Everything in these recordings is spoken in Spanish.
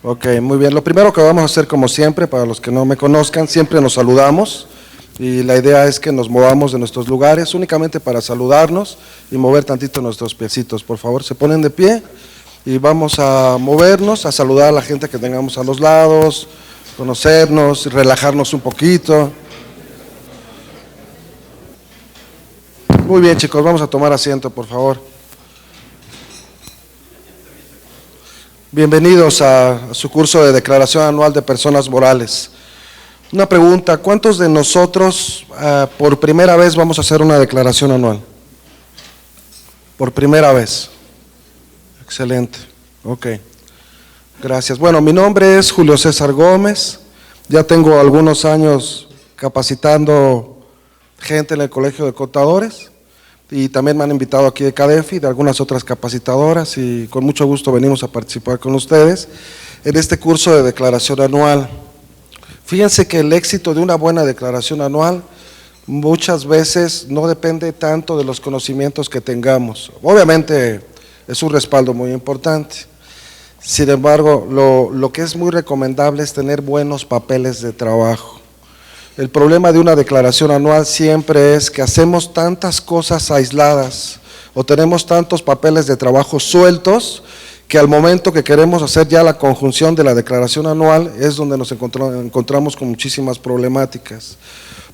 Ok, muy bien. Lo primero que vamos a hacer, como siempre, para los que no me conozcan, siempre nos saludamos y la idea es que nos movamos de nuestros lugares únicamente para saludarnos y mover tantito nuestros piecitos. Por favor, se ponen de pie y vamos a movernos, a saludar a la gente que tengamos a los lados, conocernos, relajarnos un poquito. Muy bien, chicos, vamos a tomar asiento, por favor. Bienvenidos a su curso de declaración anual de personas morales. Una pregunta, ¿cuántos de nosotros por primera vez vamos a hacer una declaración anual? Por primera vez. Excelente, ok. Gracias. Bueno, mi nombre es Julio César Gómez, ya tengo algunos años capacitando gente en el Colegio de Contadores y también me han invitado aquí de CADEFI, de algunas otras capacitadoras y con mucho gusto venimos a participar con ustedes en este curso de declaración anual. Fíjense que el éxito de una buena declaración anual muchas veces no depende tanto de los conocimientos que tengamos. Obviamente es un respaldo muy importante. Sin embargo, lo que es muy recomendable es tener buenos papeles de trabajo. El problema de una declaración anual siempre es que hacemos tantas cosas aisladas o tenemos tantos papeles de trabajo sueltos que al momento que queremos hacer ya la conjunción de la declaración anual es donde nos encontramos con muchísimas problemáticas,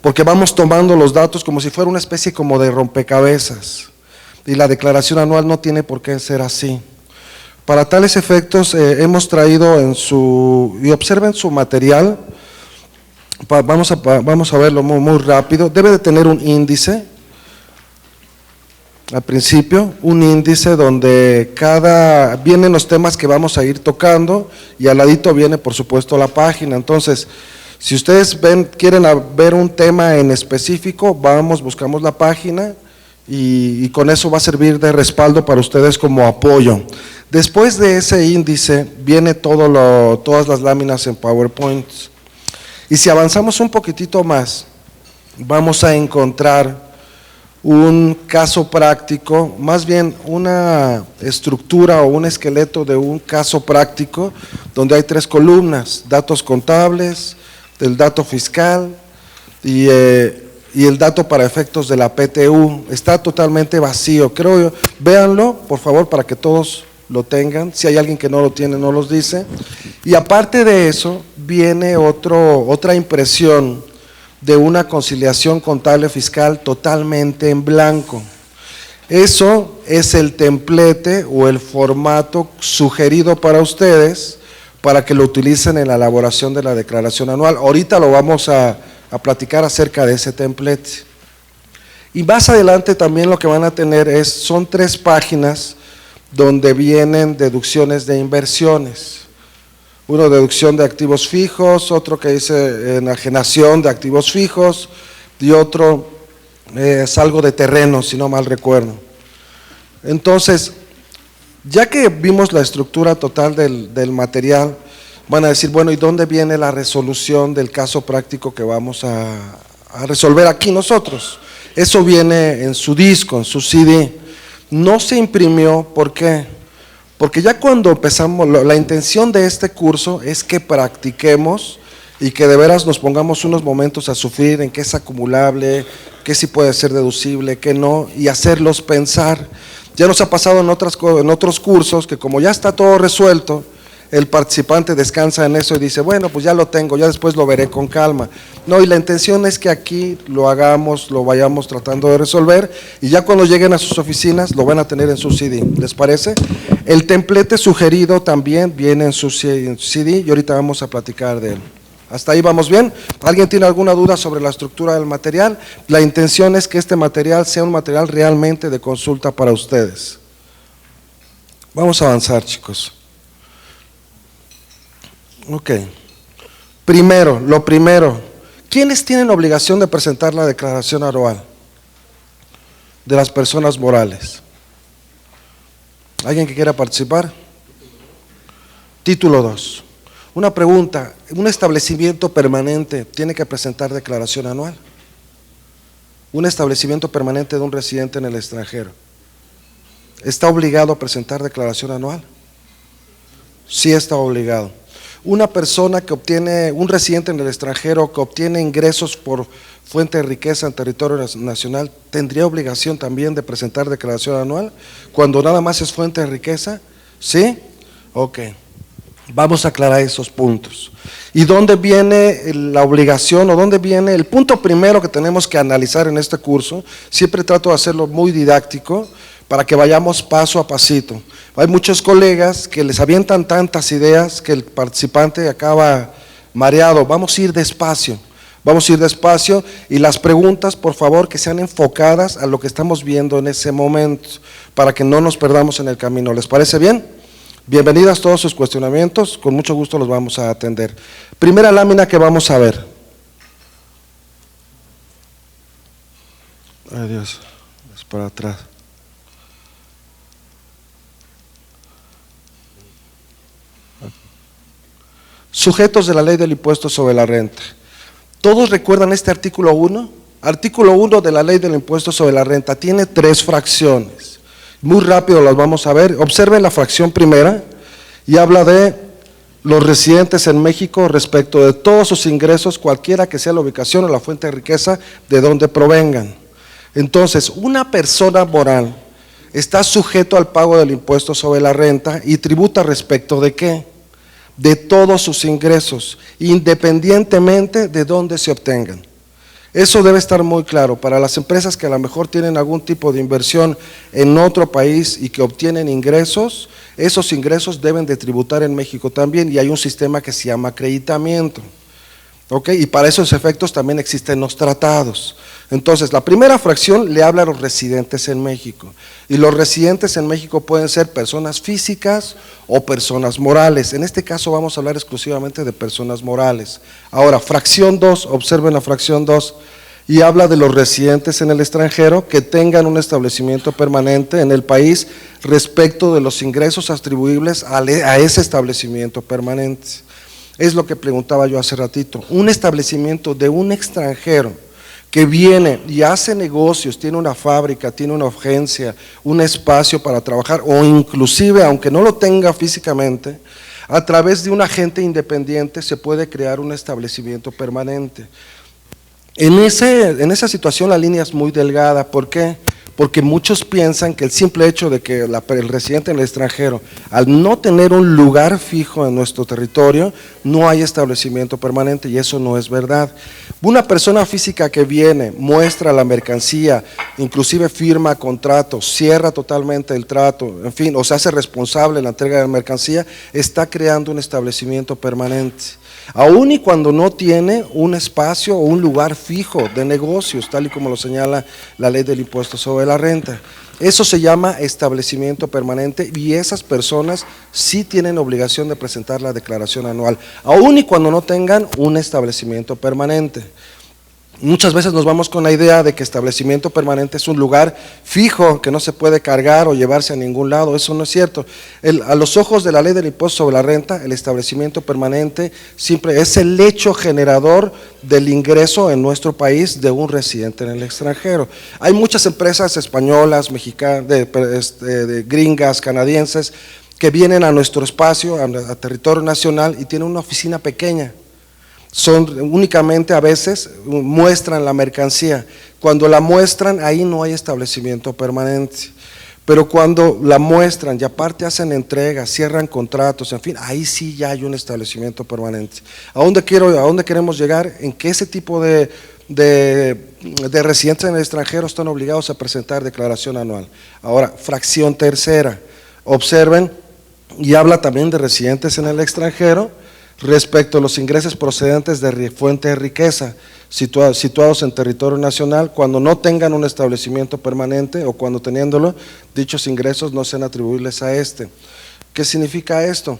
porque vamos tomando los datos como si fuera una especie como de rompecabezas y la declaración anual no tiene por qué ser así. Para tales efectos hemos traído y observen su material, vamos a verlo muy rápido, debe de tener un índice. Al principio, un índice donde vienen los temas que vamos a ir tocando y al ladito viene por supuesto la página. Entonces, si ustedes quieren ver un tema en específico, buscamos la página y con eso va a servir de respaldo para ustedes como apoyo. Después de ese índice viene todas las láminas en PowerPoint. Y si avanzamos un poquitito más, vamos a encontrar un caso práctico, más bien una estructura o un esqueleto de un caso práctico donde hay 3 columnas, datos contables, el dato fiscal y el dato para efectos de la PTU. Está totalmente vacío, creo yo. Véanlo, por favor, para que todos lo tengan. Si hay alguien que no lo tiene, no los dice. Y aparte de eso, viene otra impresión de una conciliación contable fiscal totalmente en blanco. Eso es el templete o el formato sugerido para ustedes para que lo utilicen en la elaboración de la declaración anual. Ahorita lo vamos a platicar acerca de ese templete. Y más adelante también lo que van a tener son 3 páginas donde vienen deducciones de inversiones. Uno, deducción de activos fijos, otro que dice enajenación de activos fijos y otro es algo de terreno, si no mal recuerdo. Entonces, ya que vimos la estructura total del material, van a decir, bueno, ¿y dónde viene la resolución del caso práctico que vamos a resolver aquí nosotros? Eso viene en su disco, en su CD. No se imprimió, ¿por qué? Porque ya cuando empezamos, la intención de este curso es que practiquemos y que de veras nos pongamos unos momentos a sufrir en qué es acumulable, qué sí puede ser deducible, qué no, y hacerlos pensar. Ya nos ha pasado en otros cursos que como ya está todo resuelto, el participante descansa en eso y dice, bueno, pues ya lo tengo, ya después lo veré con calma. No, y la intención es que aquí lo hagamos, lo vayamos tratando de resolver y ya cuando lleguen a sus oficinas lo van a tener en su CD, ¿les parece? El templete sugerido también viene en su CD y ahorita vamos a platicar de él. ¿Hasta ahí vamos bien? ¿Alguien tiene alguna duda sobre la estructura del material? La intención es que este material sea un material realmente de consulta para ustedes. Vamos a avanzar, chicos. Ok. Lo primero, ¿quiénes tienen obligación de presentar la declaración anual de las personas morales? ¿Alguien que quiera participar? Título 2. Una pregunta, ¿un establecimiento permanente tiene que presentar declaración anual? Un establecimiento permanente de un residente en el extranjero, ¿está obligado a presentar declaración anual? Sí está obligado. una persona que obtiene, un residente en el extranjero que obtiene ingresos por fuente de riqueza en territorio nacional, ¿tendría obligación también de presentar declaración anual cuando nada más es fuente de riqueza? ¿Sí? Ok. Vamos a aclarar esos puntos. ¿Y dónde viene la obligación o dónde viene el punto primero que tenemos que analizar en este curso? Siempre trato de hacerlo muy didáctico para que vayamos paso a pasito. Hay muchos colegas que les avientan tantas ideas que el participante acaba mareado. Vamos a ir despacio. Vamos a ir despacio y las preguntas, por favor, que sean enfocadas a lo que estamos viendo en ese momento, para que no nos perdamos en el camino. ¿Les parece bien? Bienvenidas todos sus cuestionamientos, con mucho gusto los vamos a atender. Primera lámina que vamos a ver. Ay Dios, es para atrás. Sujetos de la ley del impuesto sobre la renta. ¿Todos recuerdan este artículo 1? Artículo 1 de la ley del impuesto sobre la renta tiene 3 fracciones. Muy rápido las vamos a ver. Observen la fracción primera y habla de los residentes en México respecto de todos sus ingresos, cualquiera que sea la ubicación o la fuente de riqueza de donde provengan. Entonces, una persona moral está sujeto al pago del impuesto sobre la renta y tributa respecto de ¿qué? De todos sus ingresos, independientemente de dónde se obtengan. Eso debe estar muy claro para las empresas que a lo mejor tienen algún tipo de inversión en otro país y que obtienen ingresos. Esos ingresos deben de tributar en México también y hay un sistema que se llama acreditamiento. ¿Ok? Y para esos efectos también existen los tratados. Entonces, la primera fracción le habla a los residentes en México. Y los residentes en México pueden ser personas físicas o personas morales. En este caso vamos a hablar exclusivamente de personas morales. Ahora, fracción 2, observen la fracción 2, y habla de los residentes en el extranjero que tengan un establecimiento permanente en el país respecto de los ingresos atribuibles a ese establecimiento permanente. Es lo que preguntaba yo hace ratito. Un establecimiento de un extranjero que viene y hace negocios, tiene una fábrica, tiene una agencia, un espacio para trabajar o inclusive, aunque no lo tenga físicamente, a través de un agente independiente se puede crear un establecimiento permanente. En esa situación la línea es muy delgada. ¿Por qué? Porque muchos piensan que el simple hecho de que el residente en el extranjero, al no tener un lugar fijo en nuestro territorio, no hay establecimiento permanente, y eso no es verdad. Una persona física que viene, muestra la mercancía, inclusive firma contratos, cierra totalmente el trato, en fin, o se hace responsable en la entrega de la mercancía, está creando un establecimiento permanente. Aún y cuando no tiene un espacio o un lugar fijo de negocios, tal y como lo señala la ley del impuesto sobre la renta. Eso se llama establecimiento permanente y esas personas sí tienen obligación de presentar la declaración anual, aún y cuando no tengan un establecimiento permanente. Muchas veces nos vamos con la idea de que establecimiento permanente es un lugar fijo que no se puede cargar o llevarse a ningún lado. Eso no es cierto. A los ojos de la ley del impuesto sobre la renta, el establecimiento permanente siempre es el hecho generador del ingreso en nuestro país de un residente en el extranjero. Hay muchas empresas españolas, mexicanas, de gringas, canadienses, que vienen a nuestro espacio, a territorio nacional y tienen una oficina pequeña. Únicamente a veces muestran la mercancía. Cuando la muestran, ahí no hay establecimiento permanente. Pero cuando la muestran y aparte hacen entregas, cierran contratos, en fin, ahí sí ya hay un establecimiento permanente. ¿A dónde queremos llegar? En que ese tipo de residentes en el extranjero están obligados a presentar declaración anual. Ahora, fracción tercera, observen, y habla también de residentes en el extranjero respecto a los ingresos procedentes de fuente de riqueza situados en territorio nacional cuando no tengan un establecimiento permanente o cuando teniéndolo, dichos ingresos no sean atribuibles a este. ¿Qué significa esto?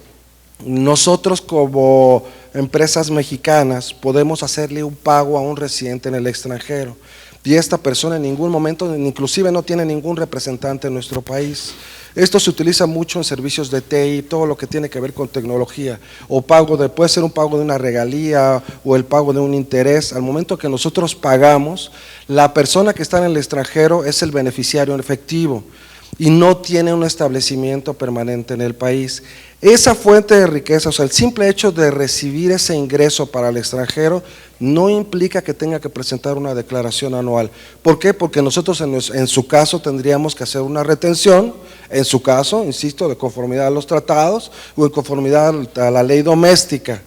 Nosotros como empresas mexicanas podemos hacerle un pago a un residente en el extranjero y esta persona en ningún momento, inclusive no tiene ningún representante en nuestro país. Esto se utiliza mucho en servicios de TI, todo lo que tiene que ver con tecnología, o puede ser un pago de una regalía o el pago de un interés. Al momento que nosotros pagamos, la persona que está en el extranjero es el beneficiario en efectivo. y no tiene un establecimiento permanente en el país. Esa fuente de riqueza, o sea, el simple hecho de recibir ese ingreso para el extranjero no implica que tenga que presentar una declaración anual. ¿Por qué? Porque nosotros en su caso tendríamos que hacer una retención, en su caso, insisto, de conformidad a los tratados o en conformidad a la ley doméstica.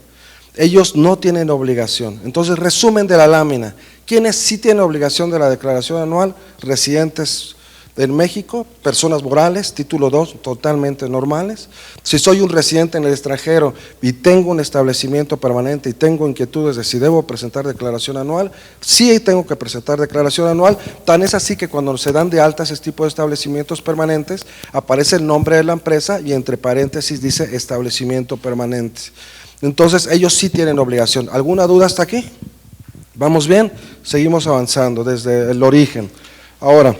Ellos no tienen obligación. Entonces, resumen de la lámina: ¿quiénes sí tienen obligación de la declaración anual? Residentes en México, personas morales, título 2, totalmente normales. Si soy un residente en el extranjero y tengo un establecimiento permanente y tengo inquietudes de si debo presentar declaración anual, sí tengo que presentar declaración anual. Tan es así que cuando se dan de alta ese tipo de establecimientos permanentes, aparece el nombre de la empresa y entre paréntesis dice establecimiento permanente. Entonces ellos sí tienen obligación. ¿Alguna duda hasta aquí? ¿Vamos bien? Seguimos avanzando desde el origen. Ahora,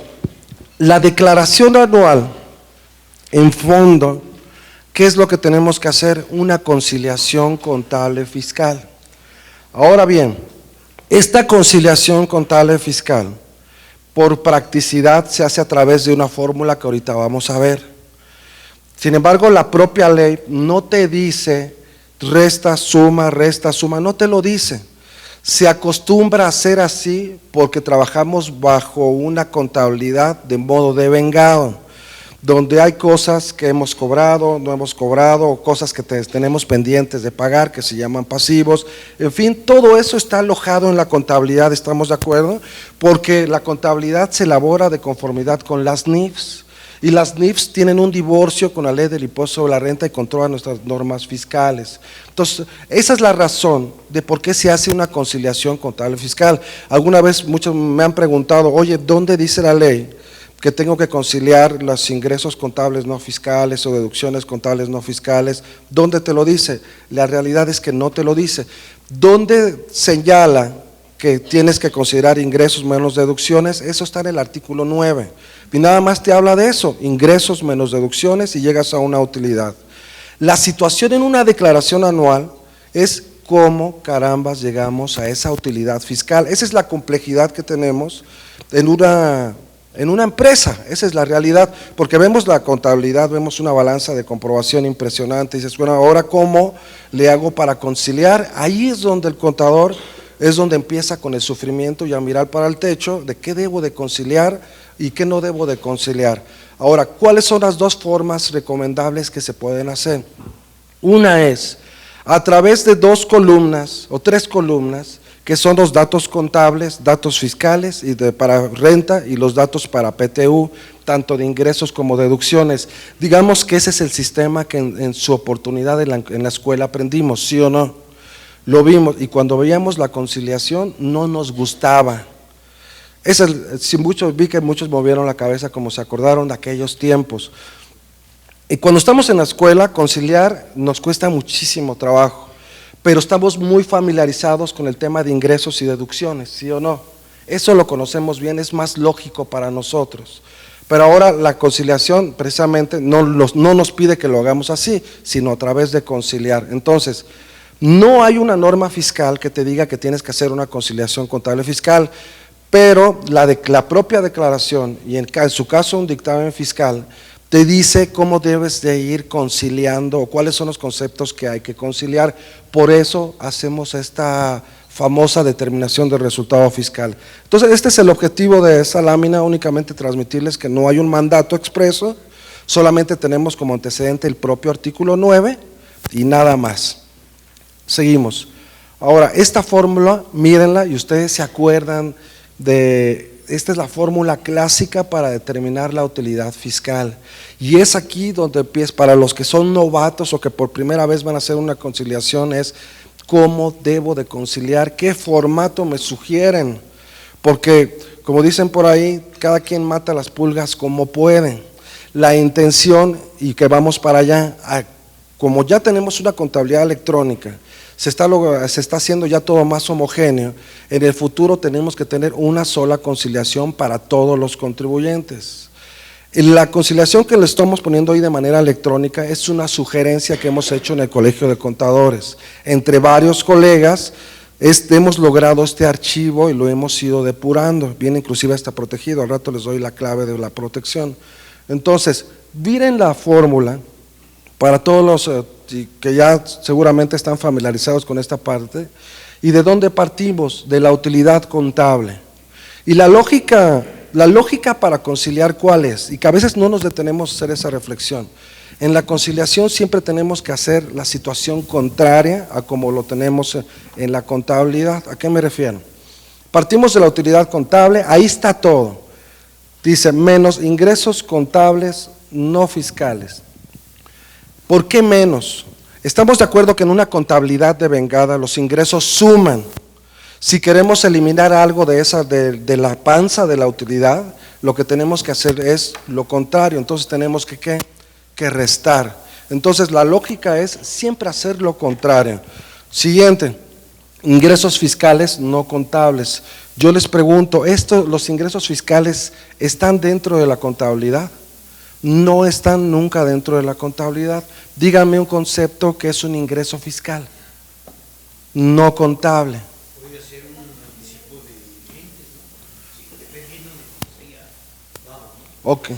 la declaración anual, en fondo, ¿qué es lo que tenemos que hacer? Una conciliación contable fiscal. Ahora bien, esta conciliación contable fiscal, por practicidad, se hace a través de una fórmula que ahorita vamos a ver. Sin embargo, la propia ley no te dice resta, suma, no te lo dice. Se acostumbra a hacer así porque trabajamos bajo una contabilidad de modo devengado, donde hay cosas que hemos cobrado, no hemos cobrado, o cosas que tenemos pendientes de pagar, que se llaman pasivos. En fin, todo eso está alojado en la contabilidad, ¿estamos de acuerdo? Porque la contabilidad se elabora de conformidad con las NIFs. Y las NIFs tienen un divorcio con la ley del impuesto sobre la renta y con todas nuestras normas fiscales. Entonces, esa es la razón de por qué se hace una conciliación contable fiscal. Alguna vez muchos me han preguntado, oye, ¿dónde dice la ley que tengo que conciliar los ingresos contables no fiscales o deducciones contables no fiscales? ¿Dónde te lo dice? La realidad es que no te lo dice. ¿Dónde señala que tienes que considerar ingresos menos deducciones? Eso está en el artículo 9. Y nada más te habla de eso, ingresos menos deducciones y llegas a una utilidad. La situación en una declaración anual es cómo carambas llegamos a esa utilidad fiscal. Esa es la complejidad que tenemos en una empresa, esa es la realidad, porque vemos la contabilidad, vemos una balanza de comprobación impresionante y dices, bueno, ahora ¿cómo le hago para conciliar? Ahí es donde el contador es donde empieza con el sufrimiento y a mirar para el techo de qué debo de conciliar y qué no debo de conciliar. Ahora, ¿cuáles son las dos formas recomendables que se pueden hacer? Una es a través de 2 columnas o 3 columnas, que son los datos contables, datos fiscales y para renta y los datos para PTU, tanto de ingresos como deducciones. Digamos que ese es el sistema que en su oportunidad en la escuela aprendimos, ¿sí o no? Lo vimos y cuando veíamos la conciliación no nos gustaba. Vi que muchos movieron la cabeza como se acordaron de aquellos tiempos. Y cuando estamos en la escuela, conciliar nos cuesta muchísimo trabajo, pero estamos muy familiarizados con el tema de ingresos y deducciones, ¿sí o no? Eso lo conocemos bien, es más lógico para nosotros. Pero ahora la conciliación precisamente no nos pide que lo hagamos así, sino a través de conciliar. Entonces, no hay una norma fiscal que te diga que tienes que hacer una conciliación contable fiscal, pero la propia declaración, y en su caso un dictamen fiscal, te dice cómo debes de ir conciliando o cuáles son los conceptos que hay que conciliar. Por eso hacemos esta famosa determinación del resultado fiscal. Entonces, este es el objetivo de esa lámina, únicamente transmitirles que no hay un mandato expreso, solamente tenemos como antecedente el propio artículo 9 y nada más. Seguimos. Ahora, esta fórmula, mírenla y ustedes se acuerdan esta es la fórmula clásica para determinar la utilidad fiscal. Y es aquí donde empieza, para los que son novatos o que por primera vez van a hacer una conciliación, es cómo debo de conciliar, qué formato me sugieren. Porque, como dicen por ahí, cada quien mata las pulgas como puede. La intención, y que vamos para allá, como ya tenemos una contabilidad electrónica, se está haciendo ya todo más homogéneo, en el futuro tenemos que tener una sola conciliación para todos los contribuyentes. La conciliación que le estamos poniendo hoy de manera electrónica es una sugerencia que hemos hecho en el Colegio de Contadores. Entre varios colegas hemos logrado este archivo y lo hemos ido depurando, viene inclusive hasta protegido, al rato les doy la clave de la protección. Entonces, miren la fórmula para todos los que ya seguramente están familiarizados con esta parte. ¿Y de dónde partimos? De la utilidad contable. Y la lógica para conciliar, ¿cuál es? Y que a veces no nos detenemos a hacer esa reflexión. En la conciliación siempre tenemos que hacer la situación contraria a como lo tenemos en la contabilidad. ¿A qué me refiero? Partimos de la utilidad contable, ahí está todo. Dice, menos ingresos contables no fiscales. ¿Por qué menos? Estamos de acuerdo que en una contabilidad devengada los ingresos suman. Si queremos eliminar algo de la panza de la utilidad, lo que tenemos que hacer es lo contrario. Entonces tenemos que restar. Entonces la lógica es siempre hacer lo contrario. Siguiente, ingresos fiscales no contables. Yo les pregunto, ¿los ingresos fiscales están dentro de la contabilidad? No están nunca dentro de la contabilidad. Díganme un concepto que es un ingreso fiscal no contable. Puede ser un anticipo de clientes, ¿no? Sí, dependiendo de cómo sea dado, ¿no? Ok.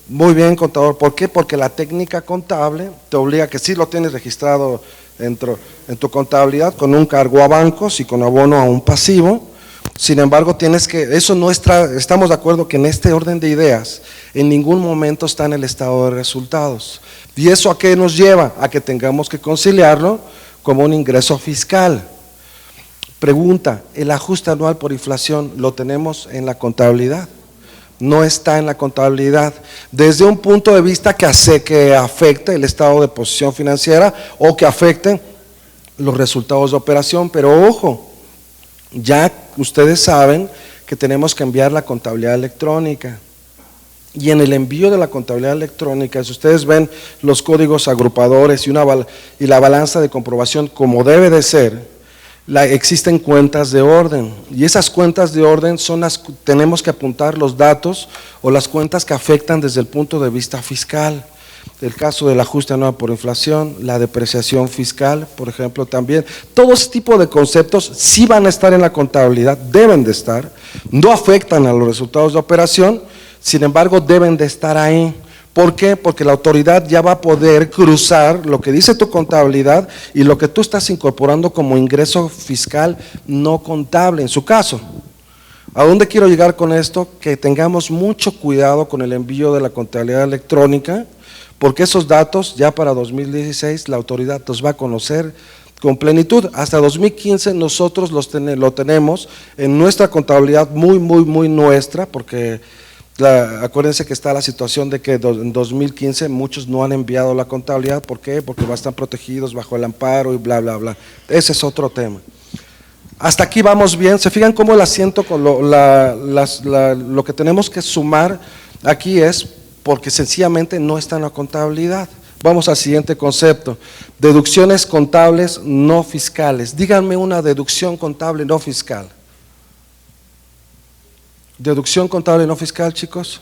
Muy bien, contador. ¿Por qué? Porque la técnica contable te obliga que sí lo tienes registrado en tu contabilidad con un cargo a bancos y con abono a un pasivo. Sin embargo, estamos de acuerdo que en este orden de ideas en ningún momento está en el estado de resultados. ¿Y eso a qué nos lleva? A que tengamos que conciliarlo como un ingreso fiscal. Pregunta, ¿el ajuste anual por inflación lo tenemos en la contabilidad? No está en la contabilidad, desde un punto de vista que afecte el estado de posición financiera o que afecte los resultados de operación, pero ojo, ya ustedes saben que tenemos que enviar la contabilidad electrónica y en el envío de la contabilidad electrónica, si ustedes ven los códigos agrupadores y la balanza de comprobación como debe de ser, existen cuentas de orden y esas cuentas de orden tenemos que apuntar los datos o las cuentas que afectan desde el punto de vista fiscal. El caso del ajuste anual por inflación, la depreciación fiscal, por ejemplo, también. Todo ese tipo de conceptos sí van a estar en la contabilidad, deben de estar, no afectan a los resultados de operación, sin embargo deben de estar ahí. ¿Por qué? Porque la autoridad ya va a poder cruzar lo que dice tu contabilidad y lo que tú estás incorporando como ingreso fiscal no contable, en su caso. ¿A dónde quiero llegar con esto? Que tengamos mucho cuidado con el envío de la contabilidad electrónica, porque esos datos ya para 2016 la autoridad los va a conocer con plenitud. Hasta 2015 nosotros lo tenemos en nuestra contabilidad muy nuestra, porque acuérdense que está la situación de que en 2015 muchos no han enviado la contabilidad. ¿Por qué? Porque están protegidos bajo el amparo y bla. Ese es otro tema. Hasta aquí vamos bien. ¿Se fijan cómo el asiento con lo que tenemos que sumar aquí es porque sencillamente no está en la contabilidad? Vamos al siguiente concepto. Deducciones contables no fiscales. Díganme una deducción contable no fiscal. Deducción contable no fiscal, chicos.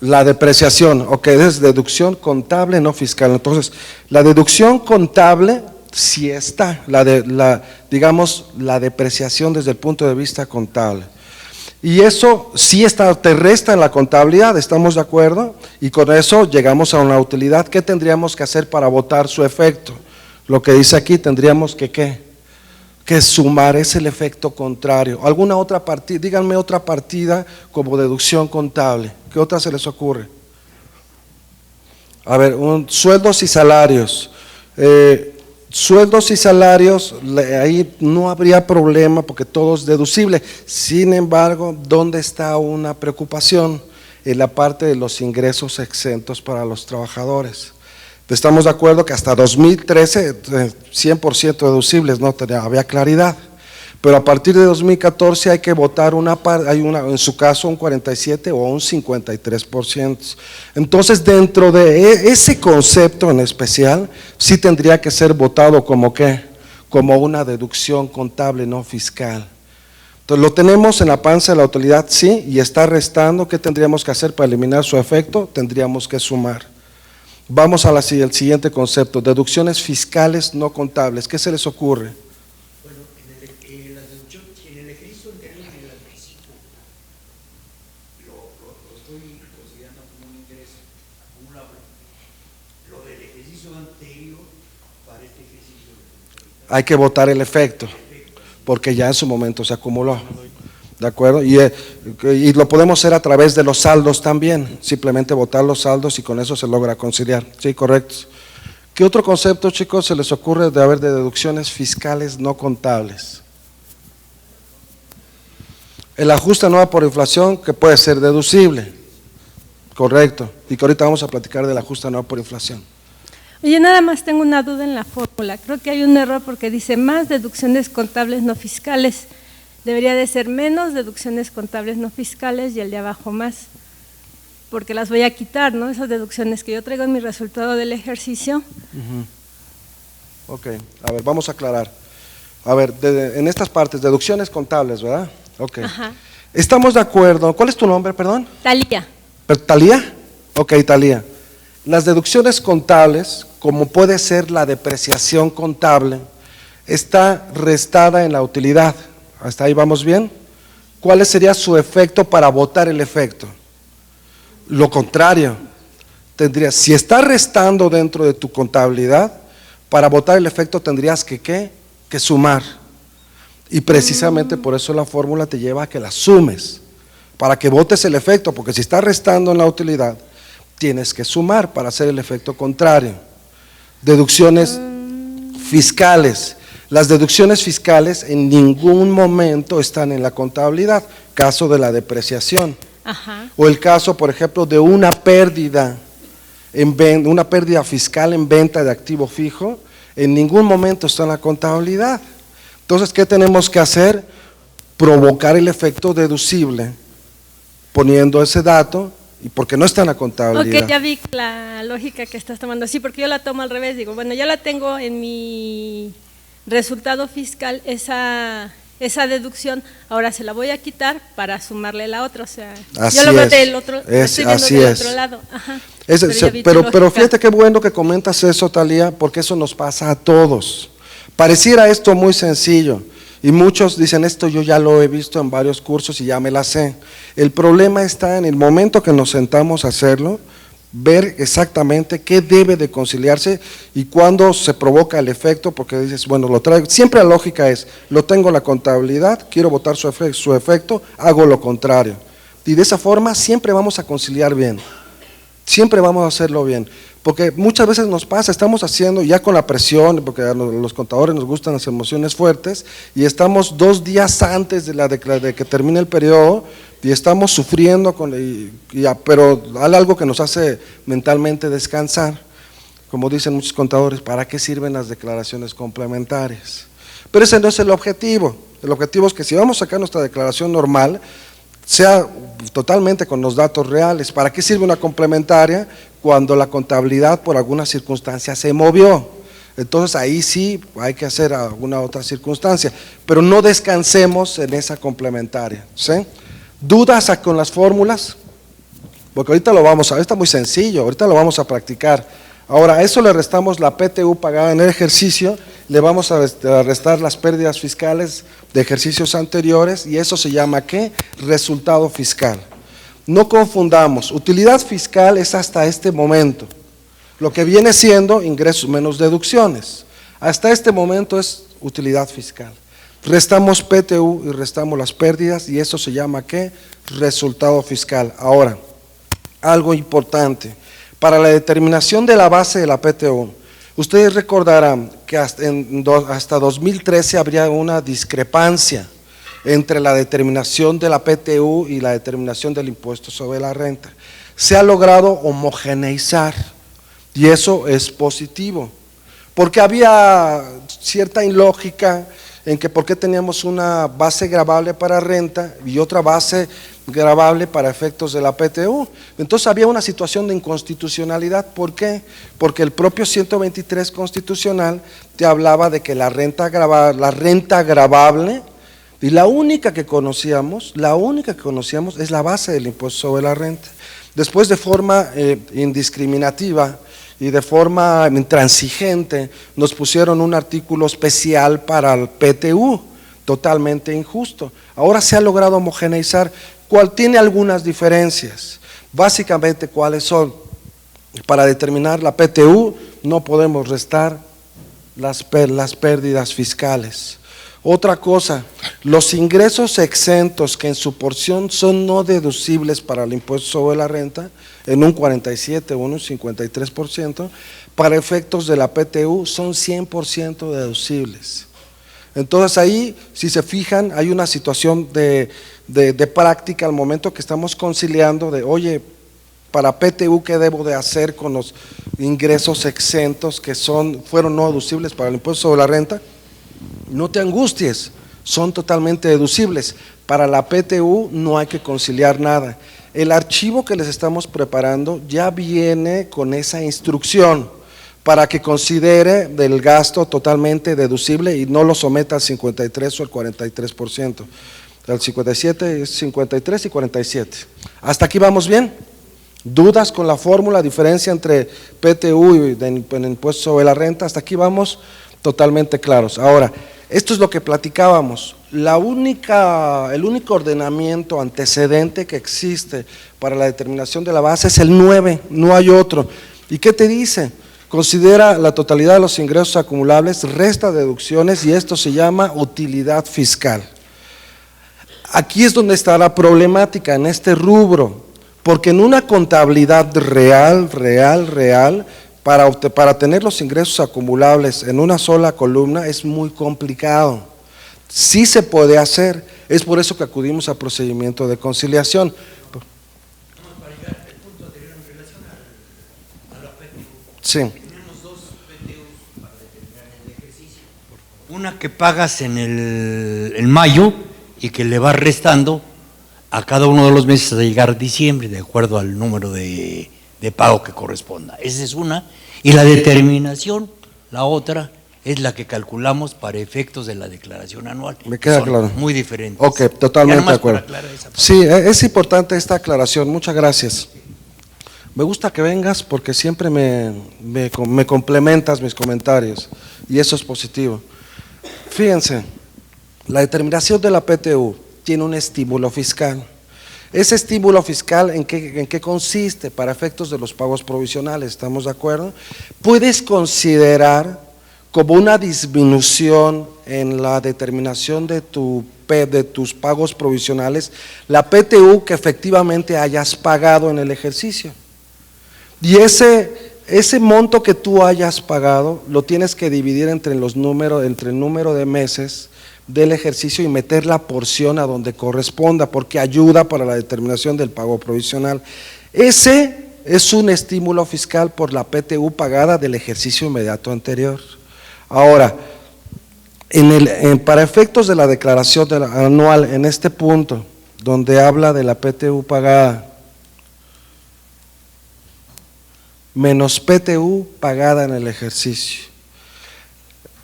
La depreciación, ok, es deducción contable no fiscal. Entonces, la deducción contable sí está, digamos, la depreciación desde el punto de vista contable. Y eso sí te resta en la contabilidad, ¿estamos de acuerdo? Y con eso llegamos a una utilidad. ¿Qué tendríamos que hacer para botar su efecto? Lo que dice aquí, tendríamos que sumar, es el efecto contrario. ¿Alguna otra partida? Díganme otra partida como deducción contable. ¿Qué otra se les ocurre? A ver, sueldos y salarios. Sueldos y salarios, ahí no habría problema porque todo es deducible. Sin embargo, ¿dónde está una preocupación? En la parte de los ingresos exentos para los trabajadores. Estamos de acuerdo que hasta 2013 100% deducibles, no había claridad, pero a partir de 2014 hay que votar en su caso un 47 o un 53%. Entonces dentro de ese concepto en especial sí tendría que ser votado como una deducción contable no fiscal. Entonces lo tenemos en la panza de la utilidad, sí, y está restando. ¿Qué tendríamos que hacer para eliminar su efecto? Tendríamos que sumar. Vamos al siguiente concepto, deducciones fiscales no contables. ¿Qué se les ocurre? Bueno, en Hay que votar el efecto, porque ya en su momento se acumuló. ¿De acuerdo? Y lo podemos hacer a través de los saldos también, simplemente votar los saldos y con eso se logra conciliar. Sí, correcto. ¿Qué otro concepto, chicos, se les ocurre de haber de deducciones fiscales no contables? El ajuste anual por inflación, que puede ser deducible. Correcto. Y que ahorita vamos a platicar del ajuste anual por inflación. Oye, nada más tengo una duda en la fórmula. Creo que hay un error porque dice más deducciones contables no fiscales. Debería de ser menos deducciones contables no fiscales y el de abajo más, porque las voy a quitar, ¿no? Esas deducciones que yo traigo en mi resultado del ejercicio. Ok, a ver, vamos a aclarar. A ver, en estas partes, deducciones contables, ¿verdad? Ok. Ajá. ¿Estamos de acuerdo? ¿Cuál es tu nombre, perdón? Talía. ¿Talía? Ok, Talía. Las deducciones contables, como puede ser la depreciación contable, está restada en la utilidad. ¿Hasta ahí vamos bien? ¿Cuál sería su efecto para votar el efecto? Lo contrario, tendrías, si está restando dentro de tu contabilidad, para votar el efecto tendrías que sumar. Y precisamente por eso la fórmula te lleva a que la sumes, para que votes el efecto, porque si está restando en la utilidad, tienes que sumar para hacer el efecto contrario. Deducciones fiscales. Las deducciones fiscales en ningún momento están en la contabilidad, caso de la depreciación. Ajá. O el caso, por ejemplo, de una pérdida, una pérdida fiscal en venta de activo fijo, en ningún momento está en la contabilidad. Entonces, ¿qué tenemos que hacer? Provocar el efecto deducible, poniendo ese dato, y porque no está en la contabilidad. Ok, ya vi la lógica que estás tomando, sí, porque yo la tomo al revés, digo, bueno, ya la tengo en mi resultado fiscal, esa deducción, ahora se la voy a quitar para sumarle la otra, o sea, así yo lo veo es, del otro, estoy viendo así del es. otro lado. Ajá. Pero fíjate qué bueno que comentas eso, Talía, porque eso nos pasa a todos. Pareciera esto muy sencillo, y muchos dicen esto yo ya lo he visto en varios cursos y ya me la sé. El problema está en el momento que nos sentamos a hacerlo, ver exactamente qué debe de conciliarse y cuándo se provoca el efecto, porque dices, bueno, lo traigo. Siempre la lógica es, lo tengo en la contabilidad, quiero votar su efecto, hago lo contrario. Y de esa forma siempre vamos a conciliar bien, siempre vamos a hacerlo bien. Porque muchas veces nos pasa, estamos haciendo ya con la presión, porque a los contadores nos gustan las emociones fuertes, y estamos 2 días antes de que termine el periodo, y estamos sufriendo, pero hay algo que nos hace mentalmente descansar. Como dicen muchos contadores, ¿para qué sirven las declaraciones complementarias? Pero ese no es el objetivo. El objetivo es que si vamos a sacar nuestra declaración normal, sea totalmente con los datos reales. ¿Para qué sirve una complementaria? Cuando la contabilidad por alguna circunstancia se movió. Entonces ahí sí hay que hacer alguna otra circunstancia, pero no descansemos en esa complementaria, ¿sí? ¿Dudas con las fórmulas? Porque ahorita lo vamos a ver, está muy sencillo, ahorita lo vamos a practicar. Ahora, a eso le restamos la PTU pagada en el ejercicio, le vamos a restar las pérdidas fiscales de ejercicios anteriores y eso se llama ¿qué? Resultado fiscal. No confundamos, utilidad fiscal es hasta este momento, lo que viene siendo ingresos menos deducciones. Hasta este momento es utilidad fiscal. Restamos PTU y restamos las pérdidas y eso se llama ¿qué? Resultado fiscal. Ahora, algo importante, para la determinación de la base de la PTU, ustedes recordarán que hasta 2013 habría una discrepancia entre la determinación de la PTU y la determinación del impuesto sobre la renta. Se ha logrado homogeneizar y eso es positivo, porque había cierta ilógica en que por qué teníamos una base gravable para renta y otra base gravable para efectos de la PTU. Entonces había una situación de inconstitucionalidad. ¿Por qué? Porque el propio 123 constitucional te hablaba de que la renta gravable, y la única que conocíamos es la base del impuesto sobre la renta. Después, de forma indiscriminativa y de forma intransigente, nos pusieron un artículo especial para el PTU, totalmente injusto. Ahora se ha logrado homogeneizar, cual tiene algunas diferencias. Básicamente, ¿cuáles son? Para determinar la PTU no podemos restar las pérdidas fiscales. Otra cosa, los ingresos exentos que en su porción son no deducibles para el impuesto sobre la renta, en un 47 o en un 53%, para efectos de la PTU son 100% deducibles. Entonces ahí, si se fijan, hay una situación de práctica al momento que estamos conciliando de, oye, para PTU, ¿qué debo de hacer con los ingresos exentos que fueron no deducibles para el impuesto sobre la renta? No te angusties, son totalmente deducibles. Para la PTU no hay que conciliar nada. El archivo que les estamos preparando ya viene con esa instrucción para que considere del gasto totalmente deducible y no lo someta al 53 o al 43%. El 57 es 53 y 47. ¿Hasta aquí vamos bien? ¿Dudas con la fórmula, diferencia entre PTU y el impuesto sobre la renta? Hasta aquí vamos totalmente claros. Ahora, esto es lo que platicábamos. El único ordenamiento antecedente que existe para la determinación de la base es el 9, no hay otro. ¿Y qué te dice? Considera la totalidad de los ingresos acumulables, resta deducciones y esto se llama utilidad fiscal. Aquí es donde está la problemática en este rubro, porque en una contabilidad real, para tener los ingresos acumulables en una sola columna es muy complicado. Sí se puede hacer, es por eso que acudimos al procedimiento de conciliación. Para llegar al punto anterior en relación a la PTU. Sí. Tenemos dos PTUs para determinar el ejercicio. Una que pagas en mayo y que le vas restando a cada uno de los meses hasta llegar a diciembre, de acuerdo al número de pago que corresponda. Esa es una. Y la determinación, la otra, es la que calculamos para efectos de la declaración anual. Me queda Son claro. muy diferentes. Ok, totalmente de acuerdo. Esa parte. Sí, es importante esta aclaración, muchas gracias. Me gusta que vengas porque siempre me complementas mis comentarios y eso es positivo. Fíjense, la determinación de la PTU tiene un estímulo fiscal. Ese estímulo fiscal, ¿en qué consiste? Para efectos de los pagos provisionales, ¿estamos de acuerdo? Puedes considerar como una disminución en la determinación de tus pagos provisionales, la PTU que efectivamente hayas pagado en el ejercicio. Y ese monto que tú hayas pagado, lo tienes que dividir entre el número de meses del ejercicio y meter la porción a donde corresponda, porque ayuda para la determinación del pago provisional. Ese es un estímulo fiscal por la PTU pagada del ejercicio inmediato anterior. Ahora, para efectos de la declaración anual, en este punto, donde habla de la PTU pagada, menos PTU pagada en el ejercicio.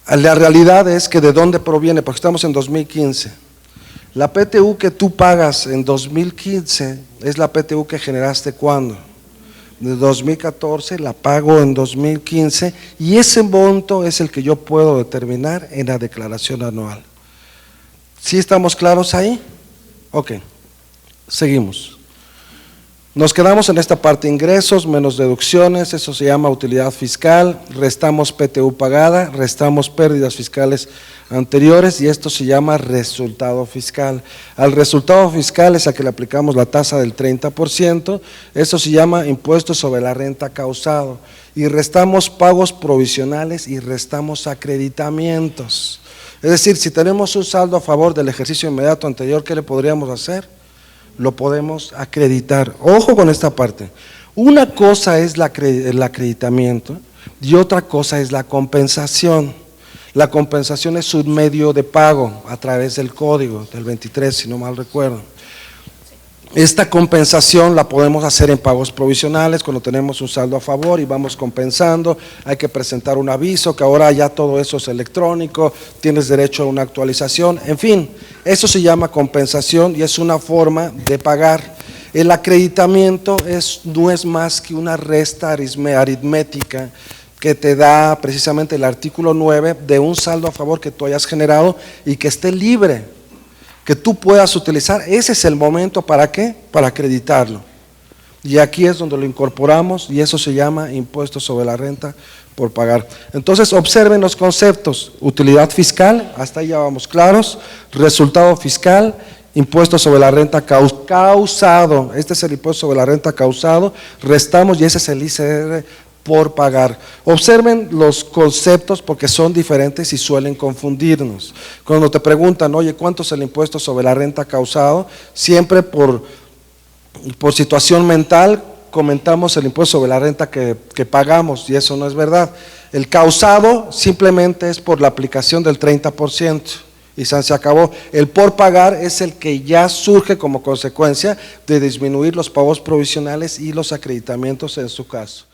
La realidad es que de dónde proviene, porque estamos en 2015. La PTU que tú pagas en 2015 es la PTU que generaste ¿cuándo? De 2014, la pago en 2015 y ese monto es el que yo puedo determinar en la declaración anual. ¿Sí estamos claros ahí? Ok, seguimos. Nos quedamos en esta parte, ingresos menos deducciones, eso se llama utilidad fiscal, restamos PTU pagada, restamos pérdidas fiscales anteriores y esto se llama resultado fiscal. Al resultado fiscal es a que le aplicamos la tasa del 30%, eso se llama impuesto sobre la renta causado y restamos pagos provisionales y restamos acreditamientos. Es decir, si tenemos un saldo a favor del ejercicio inmediato anterior, ¿qué le podríamos hacer? Lo podemos acreditar. Ojo con esta parte. Una cosa es el acreditamiento y otra cosa es la compensación. La compensación es un medio de pago a través del código del 23, si no mal recuerdo. Esta compensación la podemos hacer en pagos provisionales cuando tenemos un saldo a favor y vamos compensando, hay que presentar un aviso, que ahora ya todo eso es electrónico, tienes derecho a una actualización, en fin, eso se llama compensación y es una forma de pagar. El acreditamiento no es más que una resta aritmética que te da precisamente el artículo 9 de un saldo a favor que tú hayas generado y que esté libre, que tú puedas utilizar. Ese es el momento, ¿para qué? Para acreditarlo. Y aquí es donde lo incorporamos y eso se llama impuesto sobre la renta por pagar. Entonces observen los conceptos: utilidad fiscal, hasta ahí ya vamos claros; resultado fiscal, impuesto sobre la renta causado, este es el impuesto sobre la renta causado, restamos y ese es el ICR por pagar. Observen los conceptos porque son diferentes y suelen confundirnos. Cuando te preguntan, oye, ¿cuánto es el impuesto sobre la renta causado? Siempre por situación mental comentamos el impuesto sobre la renta que pagamos, y eso no es verdad. El causado simplemente es por la aplicación del 30%. Y se acabó. El por pagar es el que ya surge como consecuencia de disminuir los pagos provisionales y los acreditamientos en su caso.